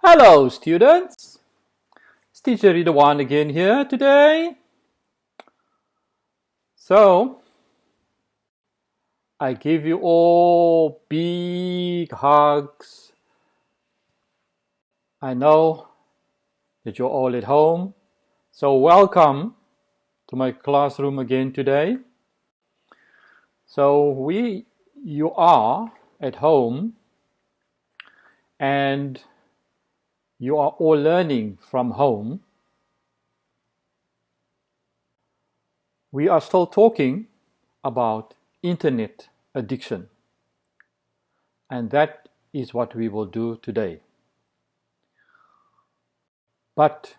Hello students, it's teacher Reader 1 again here today. So, I give you all big hugs. I know that you're all at home, so welcome to my classroom again today. So you are at home and you are all learning from home. We are still talking about internet addiction, and that is what we will do today. But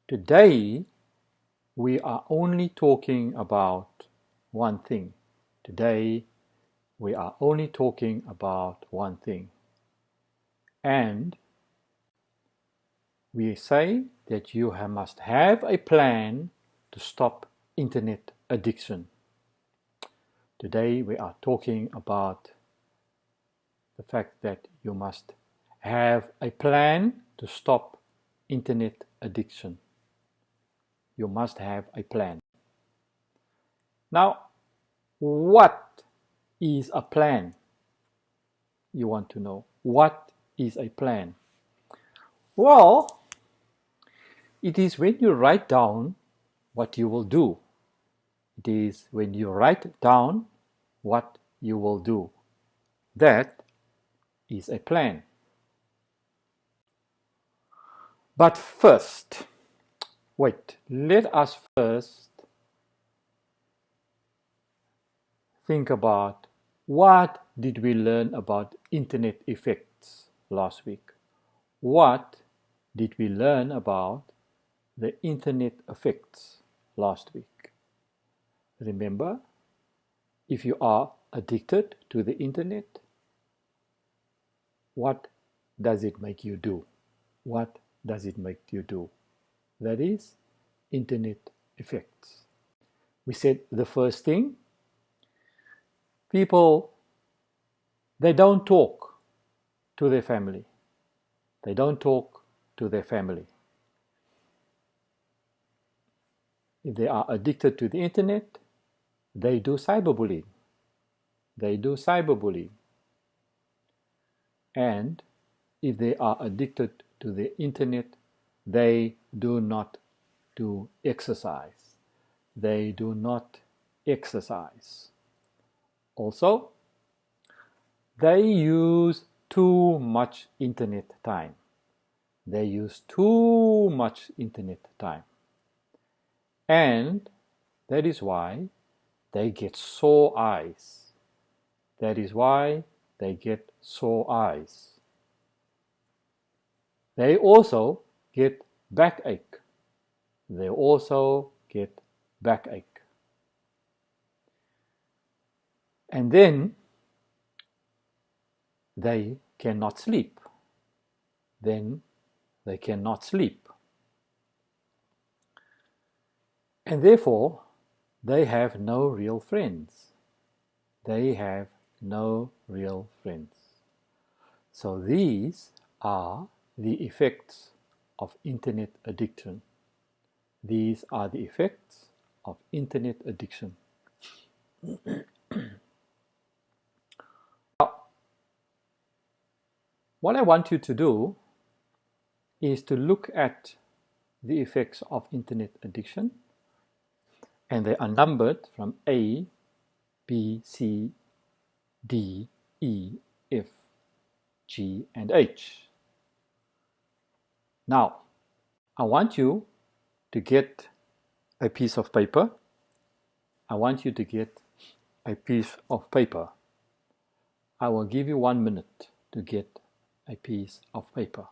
today we are only talking about one thing. Today we are only talking about one thing. And we say that you must have a plan to stop internet addiction. Today we are talking about the fact that you must have a plan to stop internet addiction. You must have a plan. Now, what is a plan? You want to know. What is a plan? Well, it is when you write down what you will do. It is when you write down what you will do. That is a plan. But first, let us first think about what did we learn about internet effects last week? What did we learn about the internet effects last week? Remember, if you are addicted to the internet, what does it make you do? What does it make you do? That is internet effects. We said the first thing, people, they don't talk to their family. They don't talk to their family. If they are addicted to the internet, they do cyberbullying. They do cyberbullying. And if they are addicted to the internet, they do not do exercise. They do not exercise. Also, they use too much internet time. They use too much internet time. And that is why they get sore eyes. That is why they get sore eyes. They also get backache. They also get backache. And then they cannot sleep. Then they cannot sleep. And therefore, they have no real friends. They have no real friends. So these are the effects of internet addiction. These are the effects of internet addiction. Now, what I want you to do is to look at the effects of internet addiction, and they are numbered from A, B, C, D, E, F, G, and H. Now, I want you to get a piece of paper. I want you to get a piece of paper. I will give you 1 minute to get a piece of paper.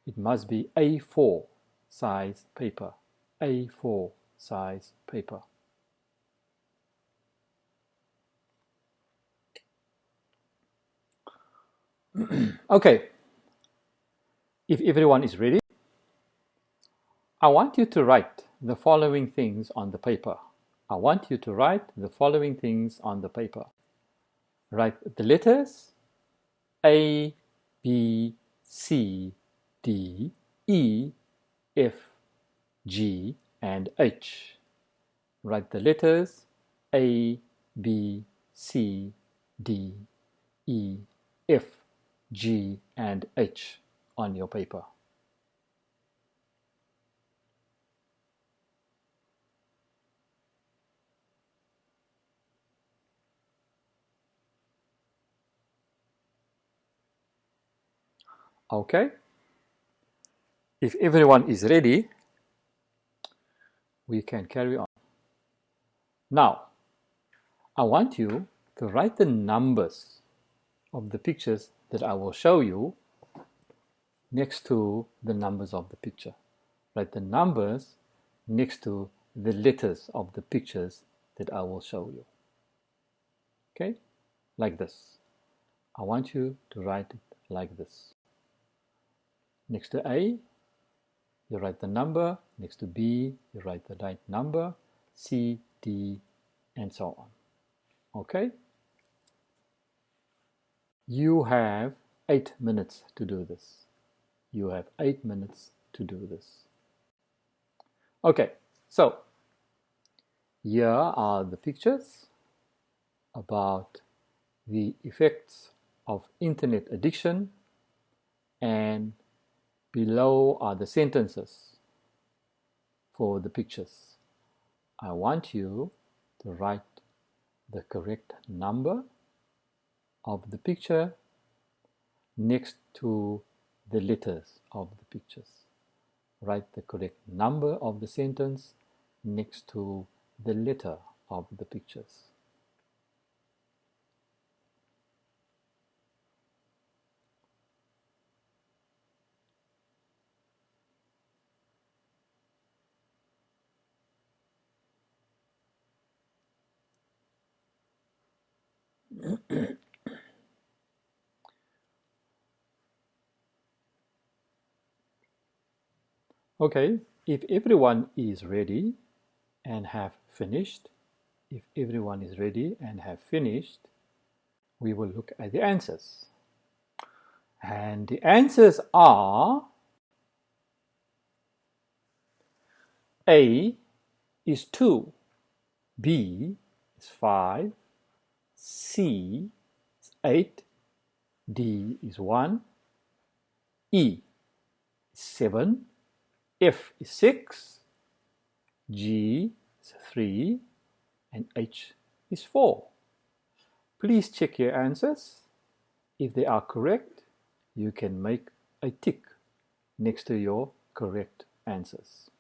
It must be A4 size paper. A4 size paper. Okay, if everyone is ready, I want you to write the following things on the paper. I want you to write the following things on the paper. Write the letters A, B, C, D, E, F, G, and H. Write the letters A, B, C, D, E, F, G, and H on your paper. Okay? If everyone is ready, we can carry on. Now, I want you to write the numbers of the pictures that I will show you next to the numbers of the picture. Write the numbers next to the letters of the pictures that I will show you. Okay? Like this. I want you to write it like this. Next to A, you write the number. Next to B, you write the right number. C, D, and so on. Okay? You have 8 minutes to do this. You have 8 minutes to do this. Okay, so here are the pictures about the effects of internet addiction, and below are the sentences for the pictures. I want you to write the correct number of the picture next to the letters of the pictures. Write the correct number of the sentence next to the letter of the pictures. Okay, if everyone is ready and have finished, we will look at the answers. And the answers are A is 2, B is 5, C is 8, D is 1, E is 7, F is 6, G is 3, and H is 4. Please check your answers. If they are correct, you can make a tick next to your correct answers.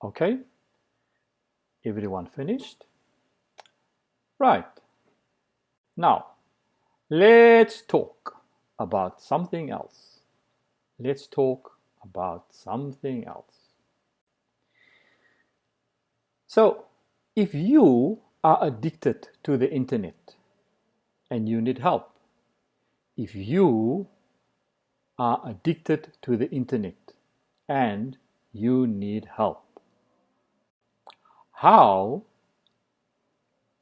Okay, everyone finished? Right. Now, let's talk about something else. Let's talk about something else. So, if you are addicted to the internet and you need help, if you are addicted to the internet and you need help, how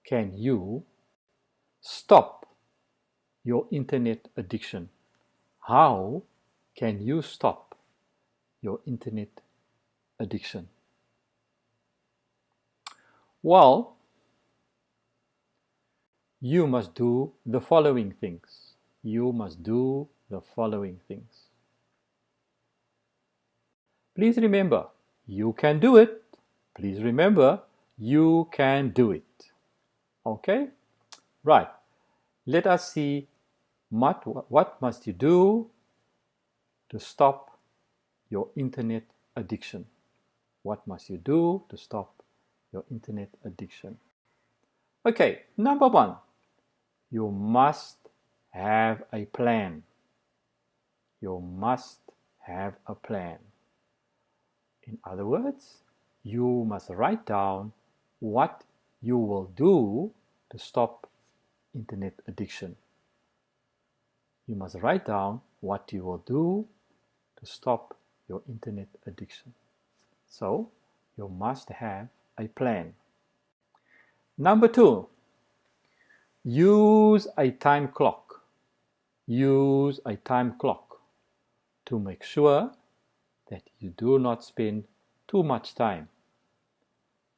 can you stop your internet addiction? How can you stop your internet addiction? Well, you must do the following things. You must do the following things. Please remember, you can do it. Please remember, you can do it. Okay? Right. Let us see what must you do to stop your internet addiction. What must you do to stop your internet addiction? Okay, number 1, you must have a plan. You must have a plan. In other words, you must write down what you will do to stop internet addiction. You must write down what you will do to stop your internet addiction. So, You must have a plan. Number 2, use a time clock. Use a time clock to make sure that you do not spend too much time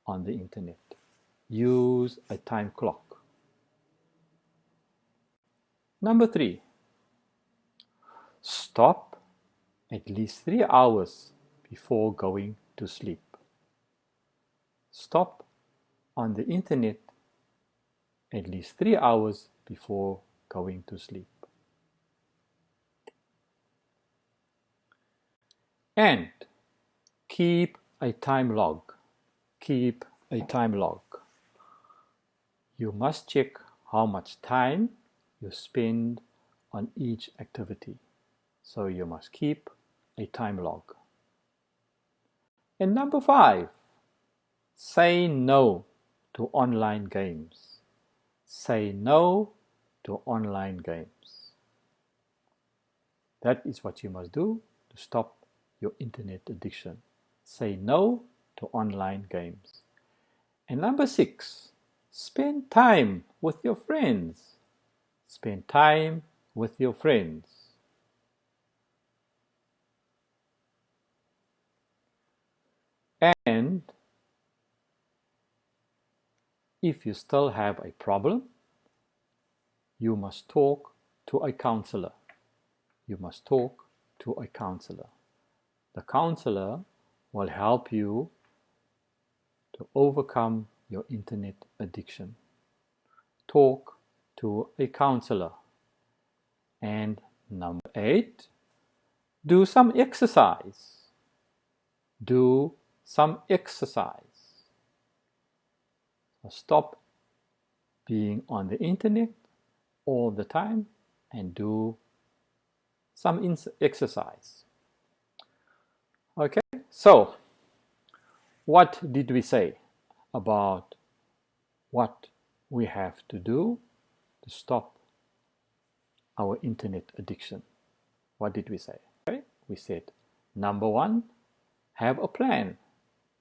on the internet. Use a time clock. Number 3, stop at least 3 hours before going to sleep. Stop on the internet at least 3 hours before going to sleep. And keep a time log. Keep a time log. You must check how much time you spend on each activity. So you must keep a time log. And number 5, say no to online games. Say no to online games. That is what you must do to stop your internet addiction. Say no to online games. And number 6, spend time with your friends. Spend time with your friends. And if you still have a problem, you must talk to a counselor. You must talk to a counselor. The counselor will help you to overcome your internet addiction. Talk to a counselor. And number 8, do some exercise. Do some exercise. So stop being on the internet all the time and do some exercise. Okay, so what did we say about what we have to do to stop our internet addiction? What did we say? Okay, we said, number 1, have a plan.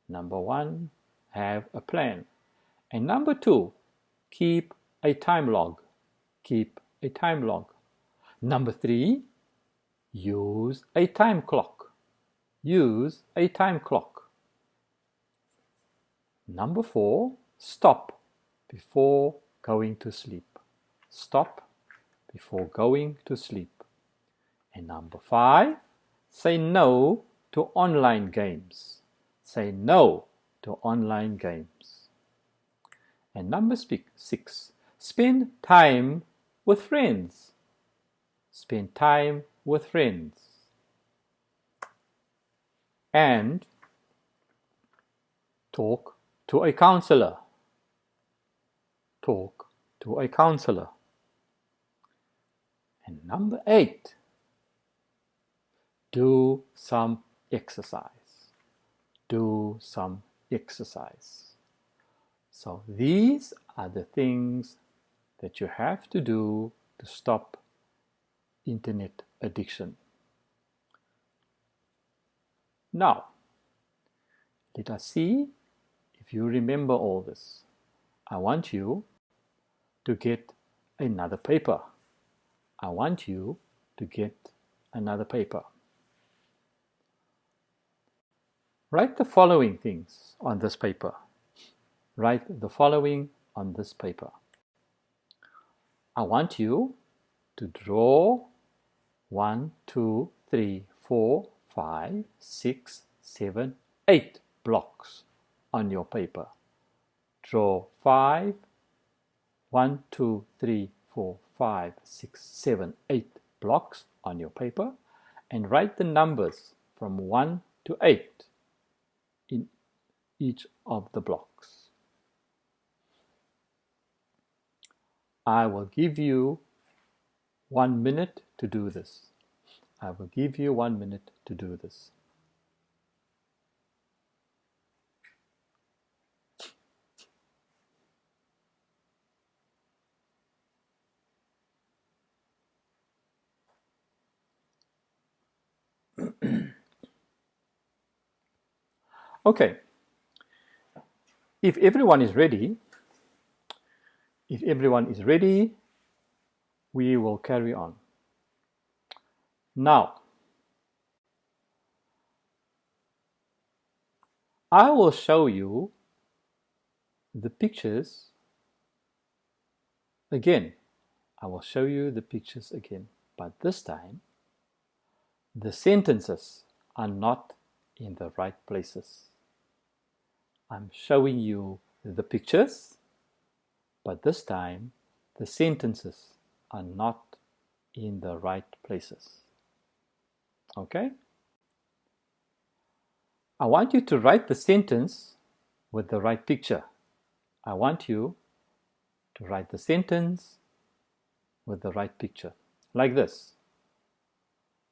Number 1, have a plan. And number 2, keep a time log. Keep a time log. Number 3, use a time clock. Use a time clock. Number 4, stop before going to sleep. Stop before going to sleep. And number 5, say no to online games. Say no to online games. And number 6, spend time with friends. Spend time with friends. And talk to a counselor. Talk to a counselor. And number 8, do some exercise. Do some exercise. So these are the things that you have to do to stop internet addiction. Now, let us see if you remember all this. I want you to get another paper. I want you to get another paper. Write the following things on this paper. Write the following on this paper. I want you to draw 1, 2, 3, 4, 5, 6, 7, 8 blocks on your paper. Draw 5, 1, 2, 3, 4, 5, 6, 7, 8 blocks on your paper and write the numbers from 1 to 8 in each of the blocks. I will give you 1 minute to do this. I will give you 1 minute to do this. Okay, If everyone is ready, we will carry on. Now, I will show you the pictures again. But this time, the sentences are not in the right places. I'm showing you the pictures, but this time, the sentences are not in the right places. Okay? I want you to write the sentence with the right picture. I want you to write the sentence with the right picture. Like this.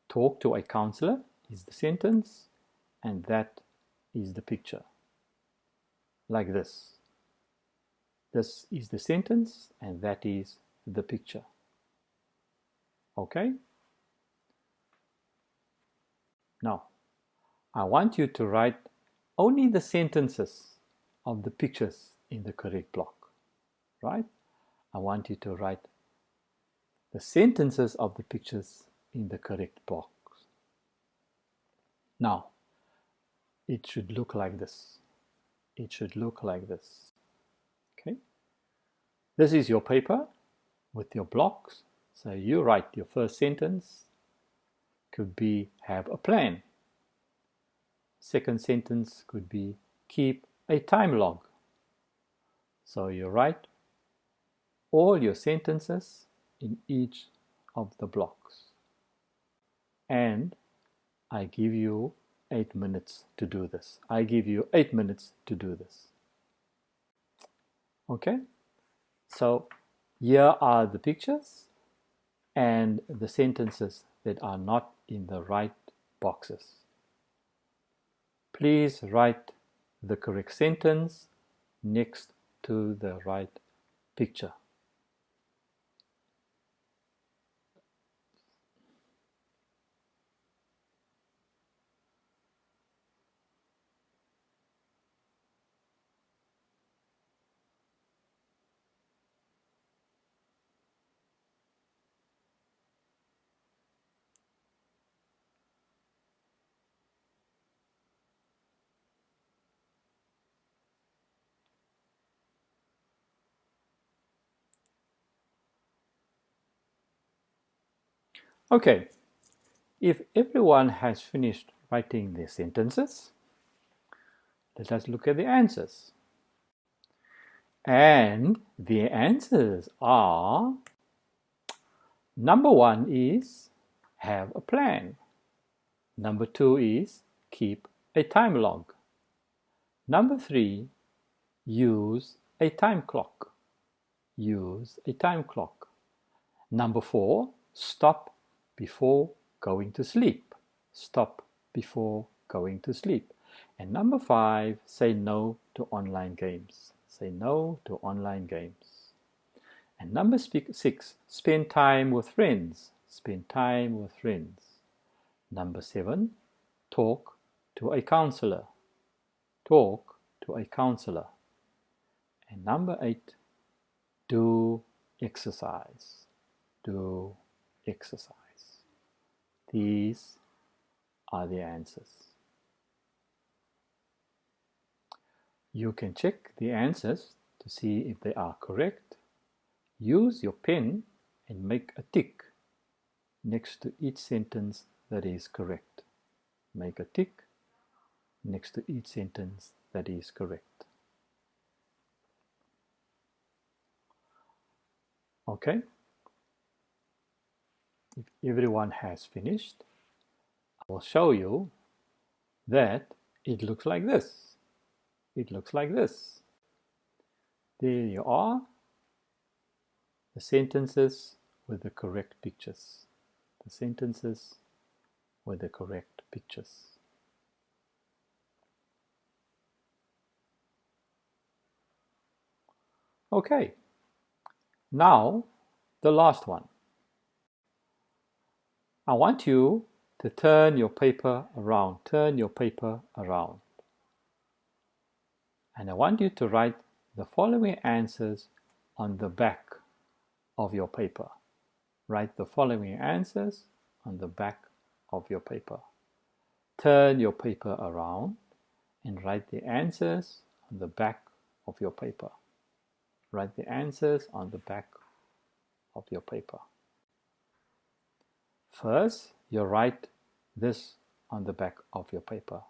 Talk to a counselor is the sentence, and that is the picture. Like this. This is the sentence, and that is the picture. Okay? Now, I want you to write only the sentences of the pictures in the correct block. Right? I want you to write the sentences of the pictures in the correct box. Now, it should look like this. Okay? This is your paper with your blocks. So you write your first sentence. Could be have a plan. Second sentence could be keep a time log. So you write all your sentences in each of the blocks. And I give you 8 minutes to do this. Okay? So here are the pictures and the sentences that are not in the right boxes. Please write the correct sentence next to the right picture. Okay, if everyone has finished writing their sentences, let us look at the answers. And the answers are: number 1 is have a plan. Number 2 is keep a time log. Number 3, use a time clock. Number 4, stop before going to sleep. And number 5, say no to online games. And number 6, spend time with friends. Number 7, talk to a counselor. And number 8, do exercise. These are the answers. You can check the answers to see if they are correct. Use your pen and make a tick next to each sentence that is correct. Okay? If everyone has finished, I will show you that it looks like this. There you are, the sentences with the correct pictures. Okay, now the last one. I want you to turn your paper around. And I want you to write the following answers on the back of your paper. Write the following answers on the back of your paper. Turn your paper around and write the answers on the back of your paper. Write the answers on the back of your paper. First, you write this on the back of your paper.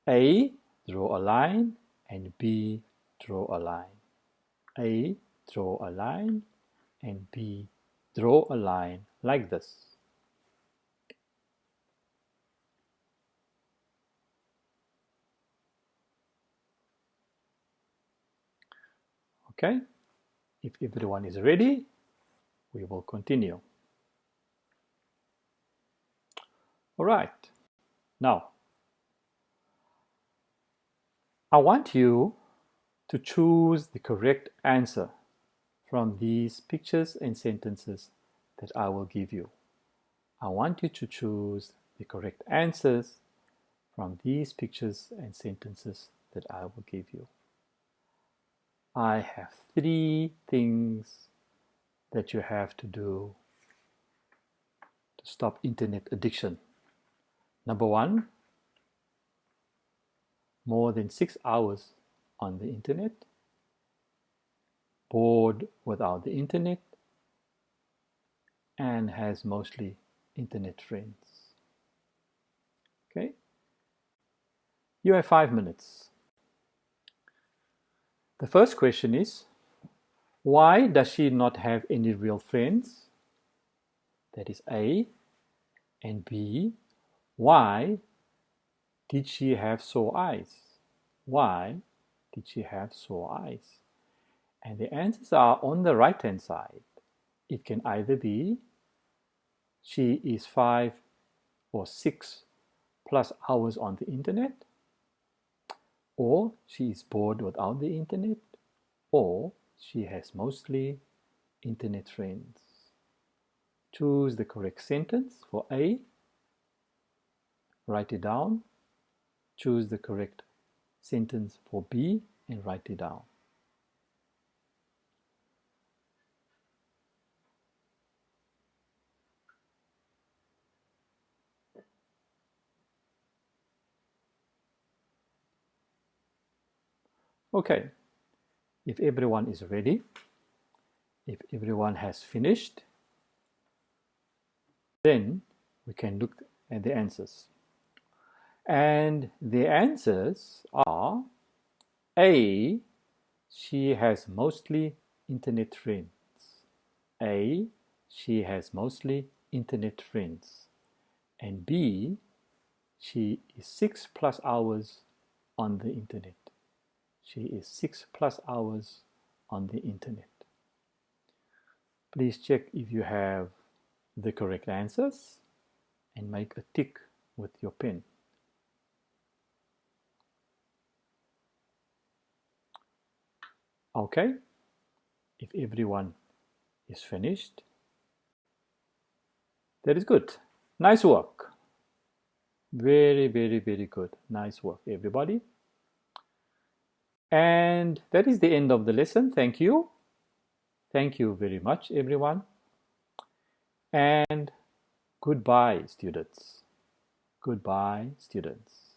A, draw a line, and B, draw a line. A, draw a line, and B, draw a line like this. Okay, if everyone is ready, we will continue. All right, now I want you to choose the correct answer from these pictures and sentences that I will give you. I want you to choose the correct answers from these pictures and sentences that I will give you. I have 3 things that you have to do to stop internet addiction. Number 1, more than 6 hours on the internet, bored without the internet, and has mostly internet friends. Okay? You have 5 minutes. The first question is, why does she not have any real friends? That is A. And B, why did she have sore eyes? Why did she have sore eyes? And the answers are on the right hand side. It can either be she is 5 or 6 plus hours on the internet, or she is bored without the internet, or she has mostly internet friends. Choose the correct sentence for A. Write it down. Choose the correct sentence for B and write it down. Okay, if everyone is ready, if everyone has finished, then we can look at the answers. And the answers are A, she has mostly internet friends. A, she has mostly internet friends. And B, she is 6 plus hours on the internet. She is 6 plus hours on the internet. Please check if you have the correct answers and make a tick with your pen. Okay, if everyone is finished, that is good. Nice work. Very, very, very good. Nice work, everybody. And that is the end of the lesson. Thank you. Thank you very much, everyone. And goodbye, students. Goodbye, students.